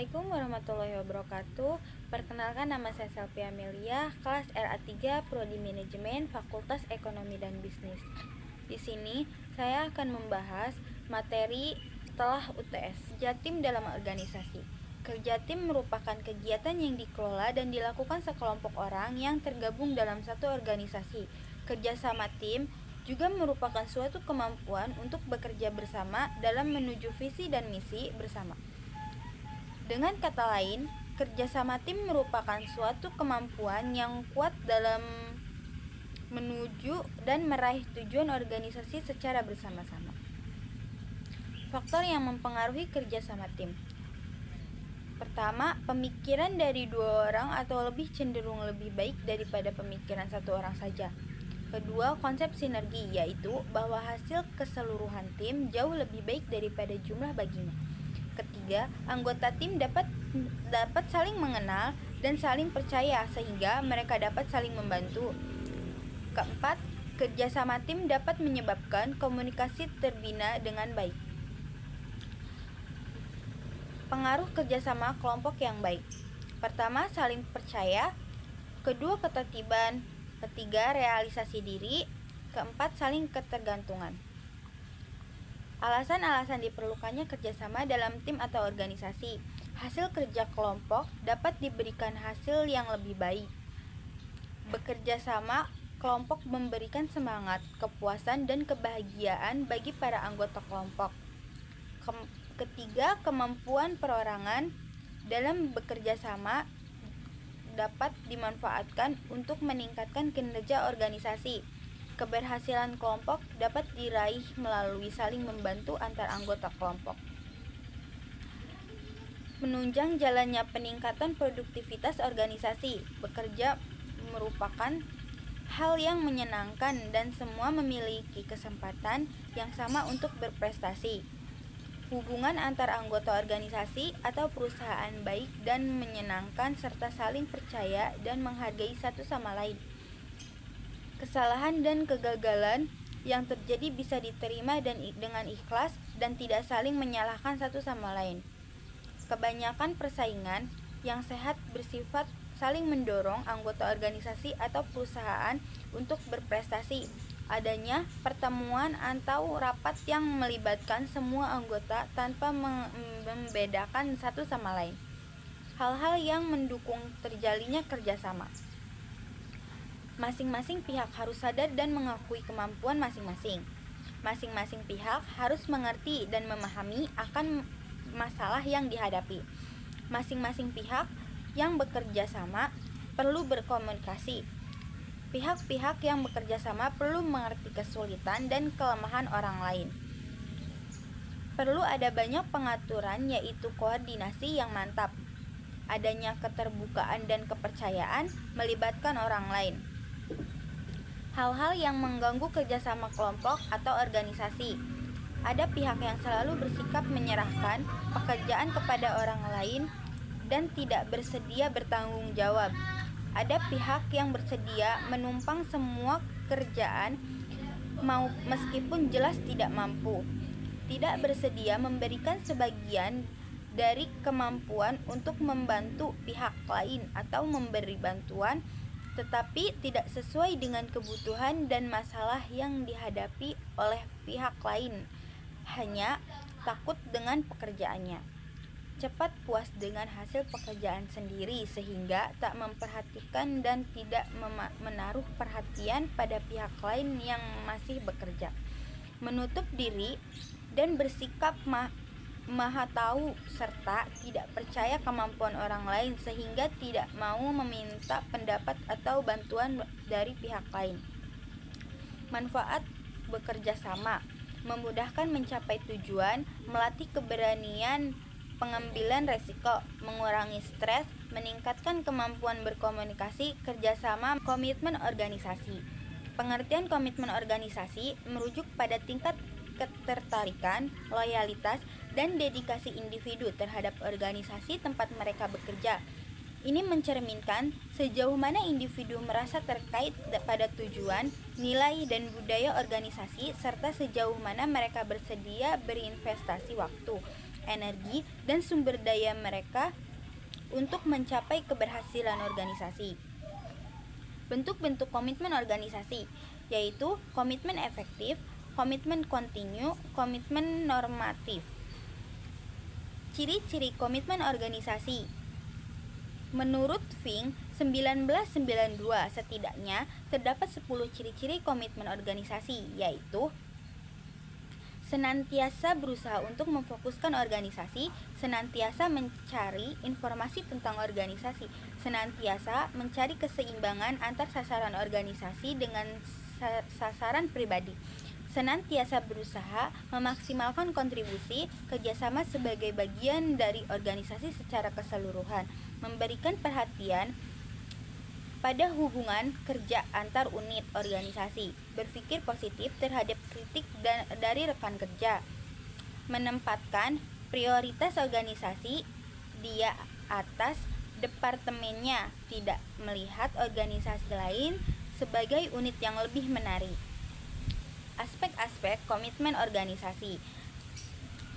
Assalamualaikum warahmatullahi wabarakatuh. Perkenalkan, nama saya Selvi Amelia, kelas RA3 Prodi Manajemen, Fakultas Ekonomi dan Bisnis. Di sini saya akan membahas materi telah UTS, kerja tim dalam organisasi. Kerja tim merupakan kegiatan yang dikelola dan dilakukan sekelompok orang yang tergabung dalam satu organisasi. Kerja sama tim juga merupakan suatu kemampuan untuk bekerja bersama dalam menuju visi dan misi bersama. Dengan kata lain, kerjasama tim merupakan suatu kemampuan yang kuat dalam menuju dan meraih tujuan organisasi secara bersama-sama. Faktor yang mempengaruhi kerjasama tim. Pertama, pemikiran dari dua orang atau lebih cenderung lebih baik daripada pemikiran satu orang saja. Kedua, konsep sinergi, yaitu bahwa hasil keseluruhan tim jauh lebih baik daripada jumlah baginya. Ketiga, anggota tim dapat saling mengenal dan saling percaya sehingga mereka dapat saling membantu. Keempat, kerjasama tim dapat menyebabkan komunikasi terbina dengan baik. Pengaruh kerjasama kelompok yang baik. Pertama, saling percaya. Kedua, ketertiban. Ketiga, realisasi diri. Keempat, saling ketergantungan. Alasan-alasan diperlukannya kerjasama dalam tim atau organisasi. Hasil kerja kelompok dapat diberikan hasil yang lebih baik. Bekerja sama kelompok memberikan semangat, kepuasan, dan kebahagiaan bagi para anggota kelompok. Ketiga, kemampuan perorangan dalam bekerja sama dapat dimanfaatkan untuk meningkatkan kinerja organisasi. Keberhasilan kelompok dapat diraih melalui saling membantu antar anggota kelompok. Menunjang jalannya peningkatan produktivitas organisasi. Bekerja merupakan hal yang menyenangkan dan semua memiliki kesempatan yang sama untuk berprestasi. Hubungan antar anggota organisasi atau perusahaan baik dan menyenangkan serta saling percaya dan menghargai satu sama lain. Kesalahan dan kegagalan yang terjadi bisa diterima dengan ikhlas dan tidak saling menyalahkan satu sama lain. Kebanyakan persaingan yang sehat bersifat saling mendorong anggota organisasi atau perusahaan untuk berprestasi. Adanya pertemuan atau rapat yang melibatkan semua anggota tanpa membedakan satu sama lain. Hal-hal yang mendukung terjalinnya kerjasama. Masing-masing pihak harus sadar dan mengakui kemampuan masing-masing. Masing-masing pihak harus mengerti dan memahami akan masalah yang dihadapi. Masing-masing pihak yang bekerja sama perlu berkomunikasi. Pihak-pihak yang bekerja sama perlu mengerti kesulitan dan kelemahan orang lain. Perlu ada banyak pengaturan, yaitu koordinasi yang mantap. Adanya keterbukaan dan kepercayaan melibatkan orang lain. Hal-hal yang mengganggu kerjasama kelompok atau organisasi. Ada pihak yang selalu bersikap menyerahkan pekerjaan kepada orang lain dan tidak bersedia bertanggung jawab. Ada pihak yang bersedia menumpang semua kerjaan meskipun jelas tidak mampu. Tidak bersedia memberikan sebagian dari kemampuan untuk membantu pihak lain atau memberi bantuan, tetapi tidak sesuai dengan kebutuhan dan masalah yang dihadapi oleh pihak lain, hanya takut dengan pekerjaannya. Cepat puas dengan hasil pekerjaan sendiri sehingga tak memperhatikan dan tidak menaruh perhatian pada pihak lain yang masih bekerja. Menutup diri dan bersikap maha tahu serta tidak percaya kemampuan orang lain sehingga tidak mau meminta pendapat atau bantuan dari pihak lain. Manfaat bekerja sama: memudahkan mencapai tujuan, melatih keberanian pengambilan resiko, mengurangi stres, meningkatkan kemampuan berkomunikasi, kerjasama, komitmen organisasi. Pengertian komitmen organisasi merujuk pada tingkat ketertarikan, loyalitas, dan dedikasi individu terhadap organisasi tempat mereka bekerja. Ini mencerminkan sejauh mana individu merasa terkait pada tujuan, nilai, dan budaya organisasi, serta sejauh mana mereka bersedia berinvestasi waktu, energi, dan sumber daya mereka untuk mencapai keberhasilan organisasi. Bentuk-bentuk komitmen organisasi yaitu komitmen efektif, komitmen kontinu, komitmen normatif. Ciri-ciri komitmen organisasi. Menurut Fink 1992, setidaknya terdapat 10 ciri-ciri komitmen organisasi, yaitu senantiasa berusaha untuk memfokuskan organisasi, senantiasa mencari informasi tentang organisasi, senantiasa mencari keseimbangan antar sasaran organisasi dengan sasaran pribadi, senantiasa berusaha memaksimalkan kontribusi kerjasama sebagai bagian dari organisasi secara keseluruhan, memberikan perhatian pada hubungan kerja antar unit organisasi, berpikir positif terhadap kritik dari rekan kerja, menempatkan prioritas organisasi di atas departemennya, tidak melihat organisasi lain sebagai unit yang lebih menarik. Aspek-aspek komitmen organisasi.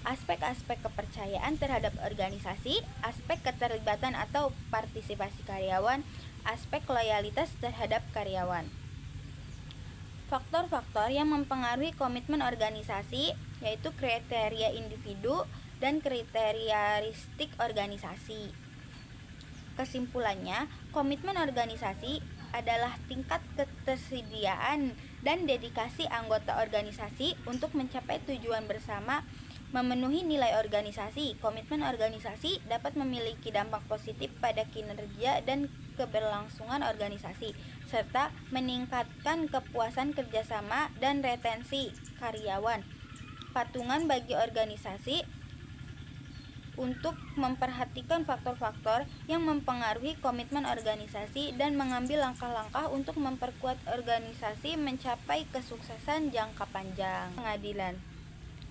Aspek-aspek kepercayaan terhadap organisasi, aspek keterlibatan atau partisipasi karyawan, aspek loyalitas terhadap karyawan. Faktor-faktor yang mempengaruhi komitmen organisasi yaitu kriteria individu dan kriteriaristik organisasi. Kesimpulannya, komitmen organisasi adalah tingkat ketersediaan dan dedikasi anggota organisasi untuk mencapai tujuan bersama, memenuhi nilai organisasi. Komitmen organisasi dapat memiliki dampak positif pada kinerja dan keberlangsungan organisasi, serta meningkatkan kepuasan kerjasama dan retensi karyawan. Patungan bagi organisasi untuk memperhatikan faktor-faktor yang mempengaruhi komitmen organisasi dan mengambil langkah-langkah untuk memperkuat organisasi mencapai kesuksesan jangka panjang. Pengadilan.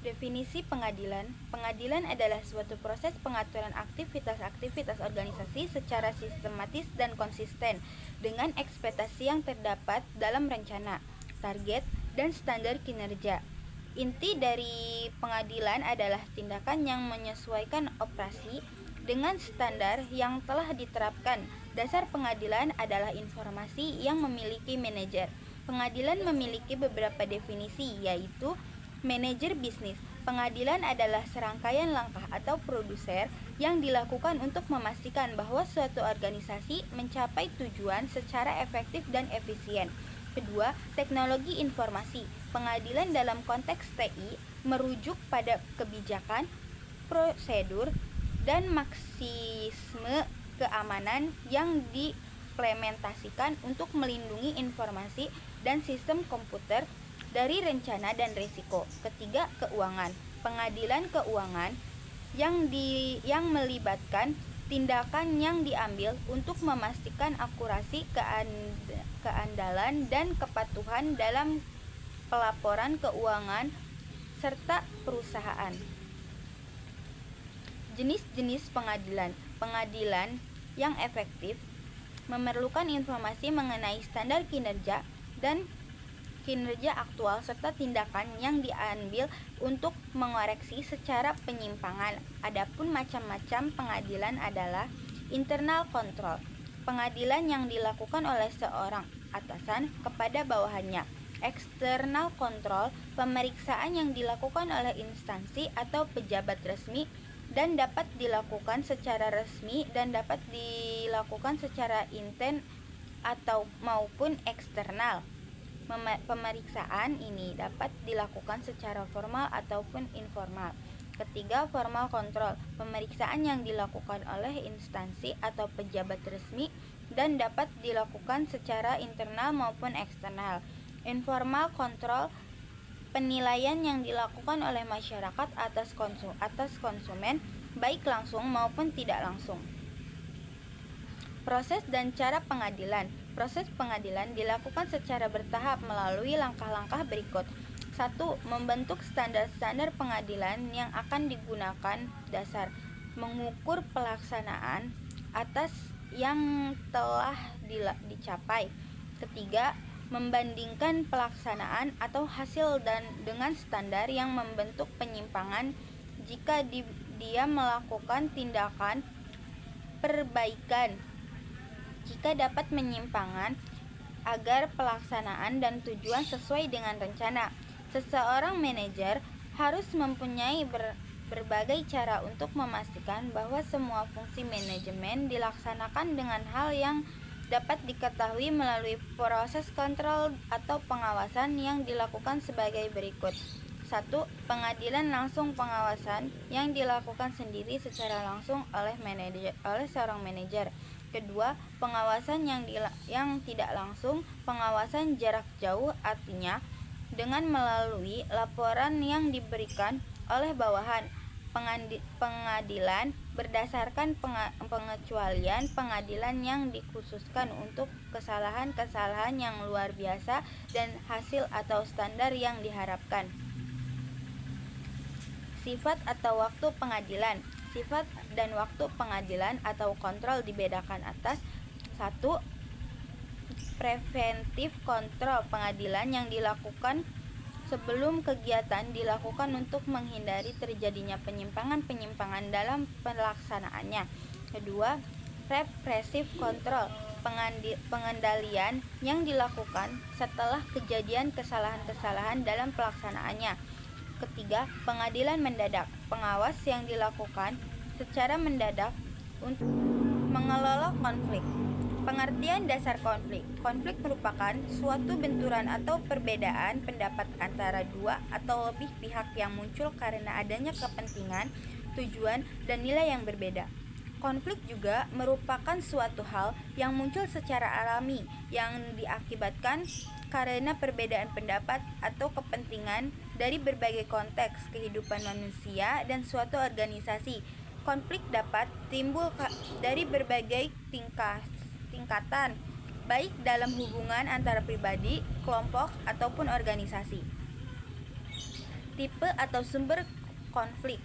Definisi pengadilan. Pengadilan adalah suatu proses pengaturan aktivitas-aktivitas organisasi secara sistematis dan konsisten dengan ekspektasi yang terdapat dalam rencana, target, dan standar kinerja. Inti dari pengadilan adalah tindakan yang menyesuaikan operasi dengan standar yang telah diterapkan. Dasar pengadilan adalah informasi yang memiliki manajer. Pengadilan memiliki beberapa definisi, yaitu manajer bisnis. Pengadilan adalah serangkaian langkah atau prosedur yang dilakukan untuk memastikan bahwa suatu organisasi mencapai tujuan secara efektif dan efisien. Kedua, teknologi informasi. Pengadilan dalam konteks TI merujuk pada kebijakan, prosedur, dan maksisme keamanan yang diimplementasikan untuk melindungi informasi dan sistem komputer dari rencana dan risiko. Ketiga, keuangan. Pengadilan keuangan yang melibatkan tindakan yang diambil untuk memastikan akurasi, keandalan, dan kepatuhan dalam pelaporan keuangan serta perusahaan. Jenis-jenis pengadilan. Pengadilan yang efektif memerlukan informasi mengenai standar kinerja dan kinerja aktual serta tindakan yang diambil untuk mengoreksi secara penyimpangan. Adapun macam-macam pengadilan adalah internal control, pengadilan yang dilakukan oleh seorang atasan kepada bawahannya. External control, pemeriksaan yang dilakukan oleh instansi atau pejabat resmi dan dapat dilakukan secara resmi dan dapat dilakukan secara intern atau maupun eksternal. Pemeriksaan ini dapat dilakukan secara formal ataupun informal. Ketiga, formal kontrol, pemeriksaan yang dilakukan oleh instansi atau pejabat resmi dan dapat dilakukan secara internal maupun eksternal. Informal kontrol, penilaian yang dilakukan oleh masyarakat atas konsumen, baik langsung maupun tidak langsung. Proses dan cara pengadilan. Proses pengadilan dilakukan secara bertahap melalui langkah-langkah berikut. 1. Membentuk standar-standar pengadilan yang akan digunakan dasar mengukur pelaksanaan atas yang telah dicapai. Ketiga, membandingkan pelaksanaan atau hasil dengan standar yang membentuk penyimpangan jika bersedia melakukan tindakan perbaikan jika dapat menyimpangan agar pelaksanaan dan tujuan sesuai dengan rencana. Seseorang manajer harus mempunyai berbagai cara untuk memastikan bahwa semua fungsi manajemen dilaksanakan dengan hal yang dapat diketahui melalui proses kontrol atau pengawasan yang dilakukan sebagai berikut. 1. Pengadilan langsung pengawasan yang dilakukan sendiri secara langsung oleh seorang manajer. Kedua, pengawasan yang tidak langsung, pengawasan jarak jauh, artinya dengan melalui laporan yang diberikan oleh bawahan. Pengadilan berdasarkan pengecualian pengadilan yang dikhususkan untuk kesalahan-kesalahan yang luar biasa dan hasil atau standar yang diharapkan. Sifat atau waktu pengadilan. Sifat dan waktu pengadilan atau kontrol dibedakan atas. 1. Preventif kontrol pengadilan yang dilakukan sebelum kegiatan dilakukan untuk menghindari terjadinya penyimpangan-penyimpangan dalam pelaksanaannya. Kedua, represif kontrol pengendalian yang dilakukan setelah kejadian kesalahan-kesalahan dalam pelaksanaannya. Ketiga, pengadilan mendadak, pengawas yang dilakukan secara mendadak untuk mengelola konflik. Pengertian dasar konflik. Konflik merupakan suatu benturan atau perbedaan pendapat antara dua atau lebih pihak yang muncul karena adanya kepentingan, tujuan, dan nilai yang berbeda. Konflik juga merupakan suatu hal yang muncul secara alami yang diakibatkan karena perbedaan pendapat atau kepentingan dari berbagai konteks kehidupan manusia dan suatu organisasi. Konflik dapat timbul dari berbagai tingkatan, baik dalam hubungan antara pribadi, kelompok, ataupun organisasi. Tipe atau sumber konflik.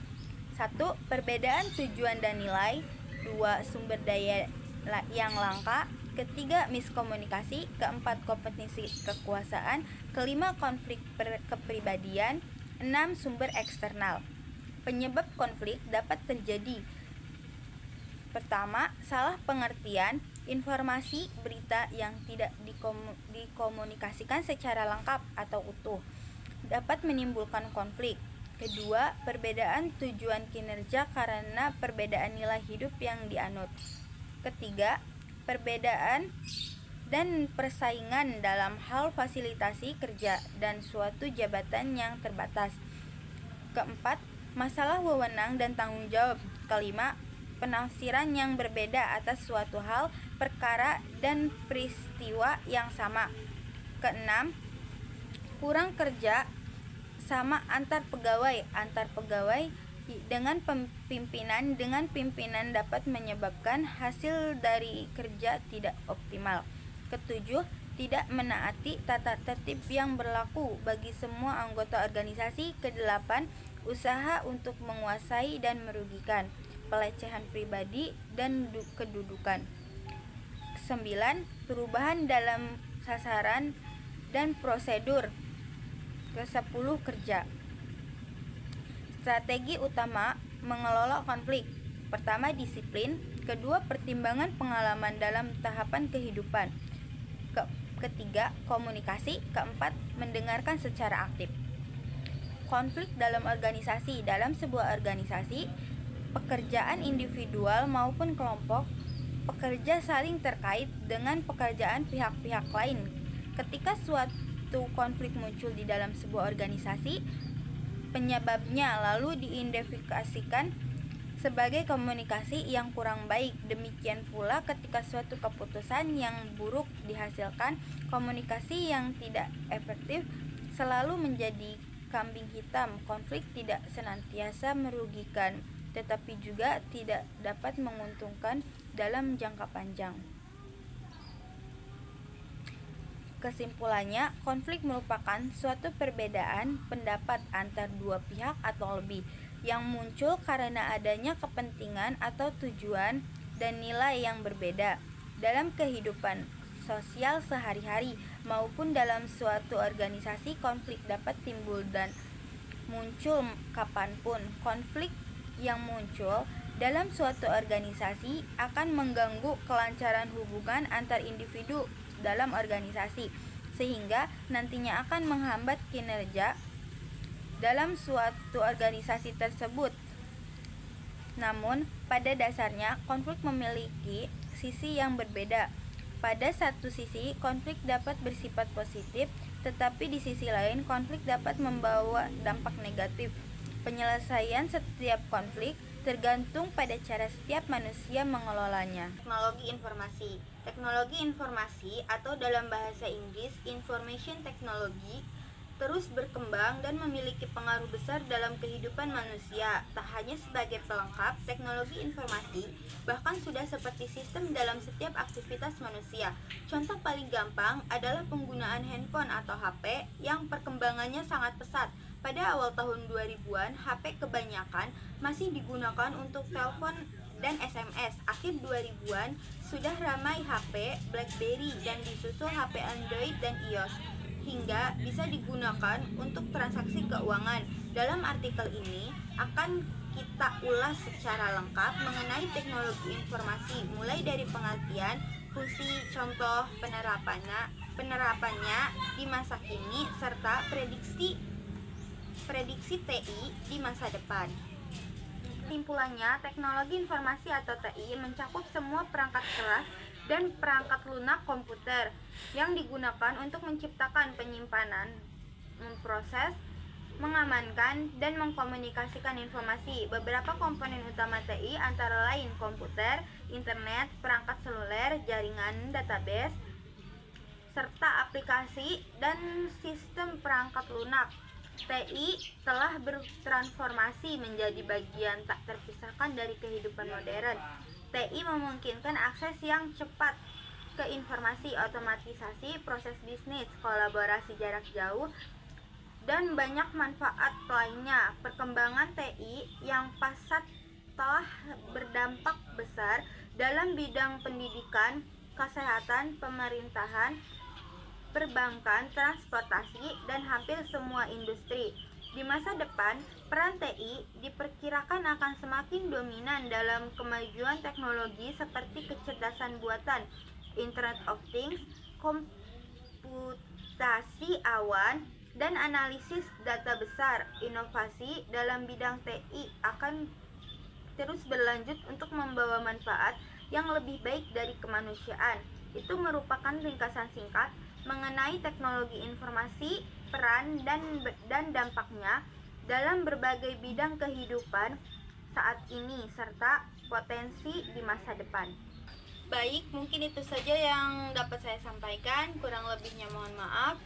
1. Perbedaan tujuan dan nilai. 2. Sumber daya yang langka. Ketiga, miskomunikasi. Keempat, kompetisi kekuasaan. Kelima, konflik kepribadian. 6. Sumber eksternal. Penyebab konflik dapat terjadi. Pertama, salah pengertian informasi berita yang tidak dikomunikasikan secara lengkap atau utuh dapat menimbulkan konflik. Kedua, perbedaan tujuan kinerja karena perbedaan nilai hidup yang dianut. Ketiga, perbedaan dan persaingan dalam hal fasilitasi kerja dan suatu jabatan yang terbatas. Keempat, masalah wewenang dan tanggung jawab. Kelima, penafsiran yang berbeda atas suatu hal, perkara, dan peristiwa yang sama. Keenam, kurang kerja sama antar pegawai dengan pimpinan dapat menyebabkan hasil dari kerja tidak optimal. Ketujuh, tidak menaati tata tertib yang berlaku bagi semua anggota organisasi. Kedelapan, usaha untuk menguasai dan merugikan, pelecehan pribadi dan kedudukan. 9. Perubahan dalam sasaran dan prosedur. Ke-10, kerja. Strategi utama mengelola konflik. Pertama, disiplin. Kedua, pertimbangan pengalaman dalam tahapan kehidupan. Ketiga, komunikasi. Keempat, mendengarkan secara aktif. Konflik dalam organisasi. Dalam sebuah organisasi, pekerjaan individual maupun kelompok pekerja saling terkait dengan pekerjaan pihak-pihak lain. Ketika suatu konflik muncul di dalam sebuah organisasi, penyebabnya lalu diidentifikasikan sebagai komunikasi yang kurang baik. Demikian pula ketika suatu keputusan yang buruk dihasilkan, komunikasi yang tidak efektif selalu menjadi kambing hitam. Konflik tidak senantiasa merugikan, tetapi juga tidak dapat menguntungkan dalam jangka panjang. Kesimpulannya, konflik merupakan suatu perbedaan pendapat antar dua pihak atau lebih yang muncul karena adanya kepentingan atau tujuan dan nilai yang berbeda dalam kehidupan sosial sehari-hari maupun dalam suatu organisasi. Konflik dapat timbul dan muncul kapanpun. Konflik yang muncul dalam suatu organisasi akan mengganggu kelancaran hubungan antar individu dalam organisasi, sehingga nantinya akan menghambat kinerja dalam suatu organisasi tersebut. Namun, pada dasarnya konflik memiliki sisi yang berbeda. Pada satu sisi, konflik dapat bersifat positif, tetapi di sisi lain konflik dapat membawa dampak negatif. Penyelesaian setiap konflik tergantung pada cara setiap manusia mengelolanya. Teknologi informasi. Teknologi informasi atau dalam bahasa Inggris information technology terus berkembang dan memiliki pengaruh besar dalam kehidupan manusia. Tak hanya sebagai pelengkap, teknologi informasi bahkan sudah seperti sistem dalam setiap aktivitas manusia. Contoh paling gampang adalah penggunaan handphone atau HP yang perkembangannya sangat pesat. Pada awal tahun 2000-an, HP kebanyakan masih digunakan untuk telepon dan SMS. Akhir 2000-an sudah ramai HP BlackBerry dan disusul HP Android dan iOS, hingga bisa digunakan untuk transaksi keuangan. Dalam artikel ini akan kita ulas secara lengkap mengenai teknologi informasi, mulai dari pengertian, fungsi, contoh, penerapannya di masa kini, serta prediksi TI di masa depan. Kesimpulannya, teknologi informasi atau TI mencakup semua perangkat keras dan perangkat lunak komputer yang digunakan untuk menciptakan, penyimpanan, memproses, mengamankan, dan mengkomunikasikan informasi. Beberapa komponen utama TI antara lain komputer, internet, perangkat seluler, jaringan, database, serta aplikasi dan sistem perangkat lunak. TI telah bertransformasi menjadi bagian tak terpisahkan dari kehidupan modern. TI memungkinkan akses yang cepat ke informasi, otomatisasi proses bisnis, kolaborasi jarak jauh, dan banyak manfaat lainnya. Perkembangan TI yang pesat telah berdampak besar dalam bidang pendidikan, kesehatan, pemerintahan, perbankan, transportasi, dan hampir semua industri. Di masa depan, peran TI diperkirakan akan semakin dominan dalam kemajuan teknologi seperti kecerdasan buatan, Internet of Things, komputasi awan, dan analisis data besar. Inovasi dalam bidang TI akan terus berlanjut untuk membawa manfaat yang lebih baik dari kemanusiaan. Itu merupakan ringkasan singkat mengenai teknologi informasi, peran dan dampaknya dalam berbagai bidang kehidupan saat ini serta potensi di masa depan. Baik, mungkin itu saja yang dapat saya sampaikan. Kurang lebihnya mohon maaf.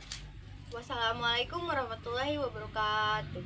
Wassalamualaikum warahmatullahi wabarakatuh.